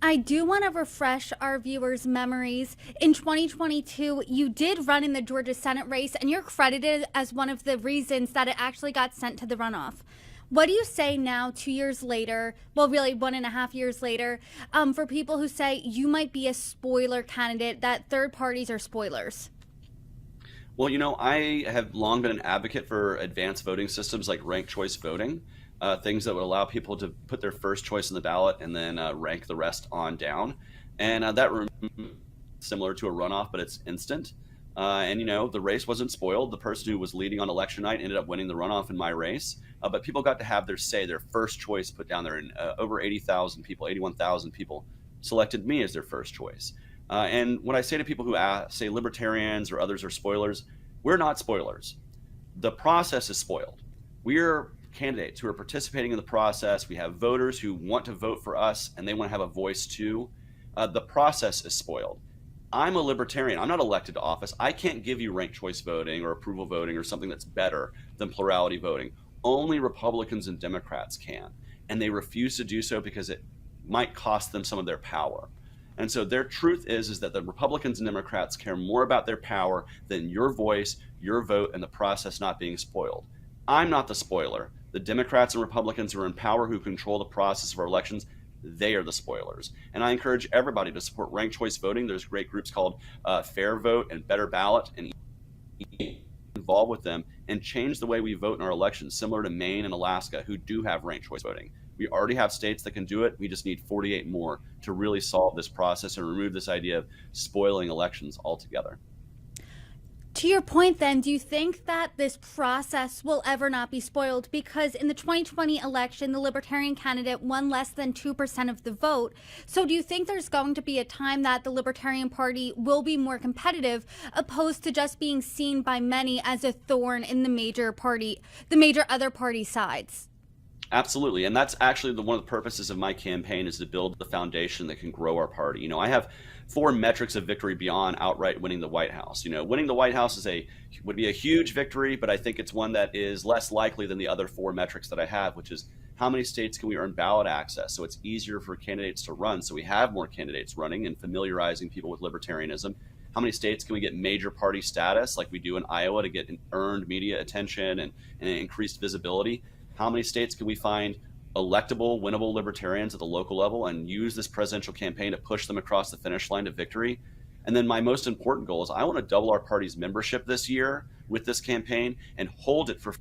I do want to refresh our viewers' memories. In 2022, you did run in the Georgia Senate race, and you're credited as one of the reasons that it actually got sent to the runoff. What do you say now, 2 years later, well, really 1.5 years later, for people who say you might be a spoiler candidate, that third parties are spoilers? Well, I have long been an advocate for advanced voting systems like ranked choice voting, things that would allow people to put their first choice in the ballot and then rank the rest on down. And similar to a runoff, but it's instant. And the race wasn't spoiled. The person who was leading on election night ended up winning the runoff in my race. But people got to have their say, their first choice put down there. And over 80,000 people, 81,000 people selected me as their first choice. And when I say to people who say libertarians or others are spoilers, we're not spoilers. The process is spoiled. We're candidates who are participating in the process. We have voters who want to vote for us and they want to have a voice too. The process is spoiled. I'm a libertarian. I'm not elected to office. I can't give you ranked choice voting or approval voting or something that's better than plurality voting. Only Republicans and Democrats can. And they refuse to do so because it might cost them some of their power. And so their truth is that the Republicans and Democrats care more about their power than your voice, your vote, and the process not being spoiled. I'm not the spoiler. The Democrats and Republicans who are in power, who control the process of our elections, they are the spoilers. And I encourage everybody to support ranked choice voting. There's great groups called Fair Vote and Better Ballot, and involved with them and change the way we vote in our elections, similar to Maine and Alaska, who do have ranked choice voting. We already have states that can do it. We just need 48 more to really solve this process and remove this idea of spoiling elections altogether. To your point, then, do you think that this process will ever not be spoiled? Because in the 2020 election, the Libertarian candidate won less than 2% of the vote. So do you think there's going to be a time that the Libertarian Party will be more competitive, opposed to just being seen by many as a thorn in the major other party sides? Absolutely. And that's actually one of the purposes of my campaign, is to build the foundation that can grow our party. I have 4 metrics of victory beyond outright winning the White House. Winning the White House would be a huge victory, but I think it's one that is less likely than the other 4 metrics that I have, which is how many states can we earn ballot access so it's easier for candidates to run, so we have more candidates running and familiarizing people with libertarianism. How many states can we get major party status like we do in Iowa to get earned media attention and increased visibility? How many states can we find electable, winnable libertarians at the local level and use this presidential campaign to push them across the finish line to victory? And then my most important goal is I want to double our party's membership this year with this campaign and hold it for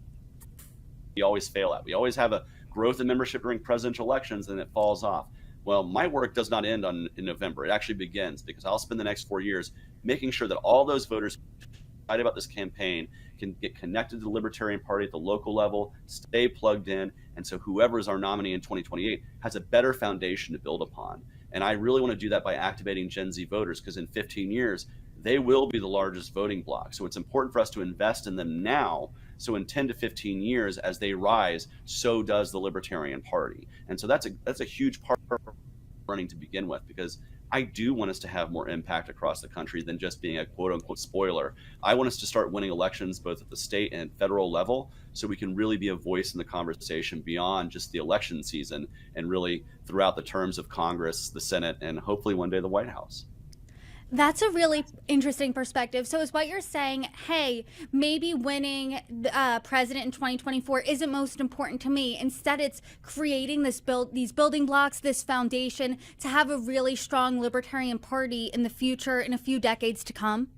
we always fail at. We always have a growth in membership during presidential elections and it falls off. Well, my work does not end in November. It actually begins, because I'll spend the next 4 years making sure that all those voters excited about this campaign can get connected to the Libertarian Party at the local level, stay plugged in, and so whoever is our nominee in 2028 has a better foundation to build upon. And I really want to do that by activating Gen Z voters, because in 15 years, they will be the largest voting bloc. So it's important for us to invest in them now, so in 10 to 15 years, as they rise, so does the Libertarian Party. And so that's a huge part of running to begin with, because I do want us to have more impact across the country than just being a quote unquote spoiler. I want us to start winning elections both at the state and federal level, so we can really be a voice in the conversation beyond just the election season and really throughout the terms of Congress, the Senate, and hopefully one day the White House. That's a really interesting perspective. So is what you're saying, hey, maybe winning the president in 2024 isn't most important to me. Instead, it's creating these building blocks, this foundation to have a really strong Libertarian Party in the future, in a few decades to come?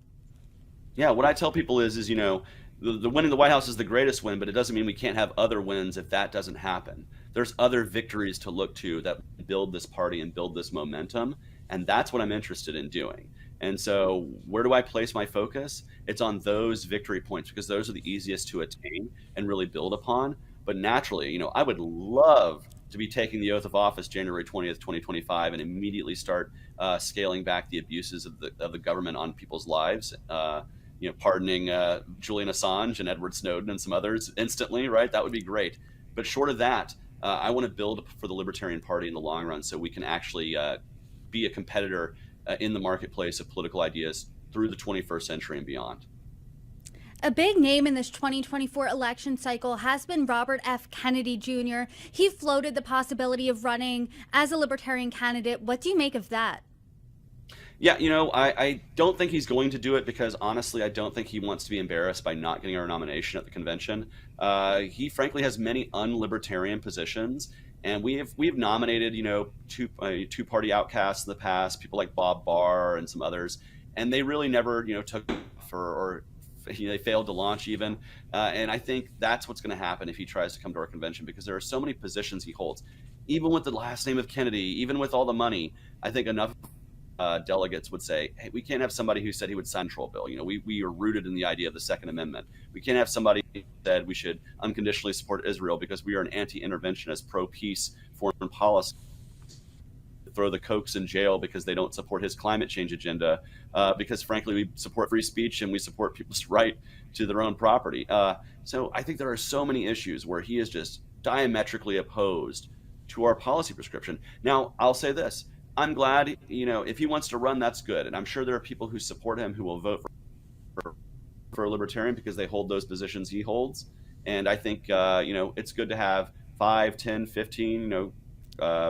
Yeah, what I tell people is the winning the White House is the greatest win, but it doesn't mean we can't have other wins if that doesn't happen. There's other victories to look to that build this party and build this momentum, and that's what I'm interested in doing. And so where do I place my focus? It's on those victory points, because those are the easiest to attain and really build upon. But naturally, I would love to be taking the oath of office January 20th, 2025, and immediately start scaling back the abuses of the government on people's lives. Pardoning Julian Assange and Edward Snowden and some others instantly, right? That would be great. But short of that, I want to build for the Libertarian Party in the long run, so we can actually be a competitor in the marketplace of political ideas through the 21st century and beyond. A big name in this 2024 election cycle has been Robert F. Kennedy Jr. He floated the possibility of running as a Libertarian candidate. What do you make of that? Yeah, I don't think he's going to do it because honestly, I don't think he wants to be embarrassed by not getting our nomination at the convention. He frankly has many unlibertarian positions, and we've nominated two-party outcasts in the past, people like Bob Barr and some others, and they really never took or they failed to launch even. And I think that's what's going to happen if he tries to come to our convention because there are so many positions he holds, even with the last name of Kennedy, even with all the money. I think enough delegates would say, hey, we can't have somebody who said he would sign a control bill. We are rooted in the idea of the Second Amendment. We can't have somebody who said we should unconditionally support Israel because we are an anti-interventionist, pro-peace foreign policy. Throw the Kochs in jail because they don't support his climate change agenda, because frankly, we support free speech and we support people's right to their own property. So I think there are so many issues where he is just diametrically opposed to our policy prescription. Now, I'll say this. I'm glad, if he wants to run, that's good. And I'm sure there are people who support him who will vote for a libertarian because they hold those positions he holds. And I think, it's good to have 5, 10, 15,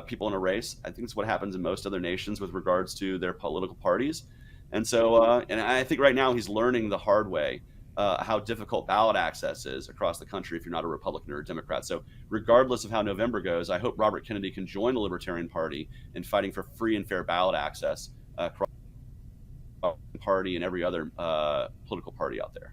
people in a race. I think it's what happens in most other nations with regards to their political parties. And so, and I think right now he's learning the hard way how difficult ballot access is across the country if you're not a Republican or a Democrat. So regardless of how November goes, I hope Robert Kennedy can join the Libertarian Party in fighting for free and fair ballot access across the party and every other political party out there.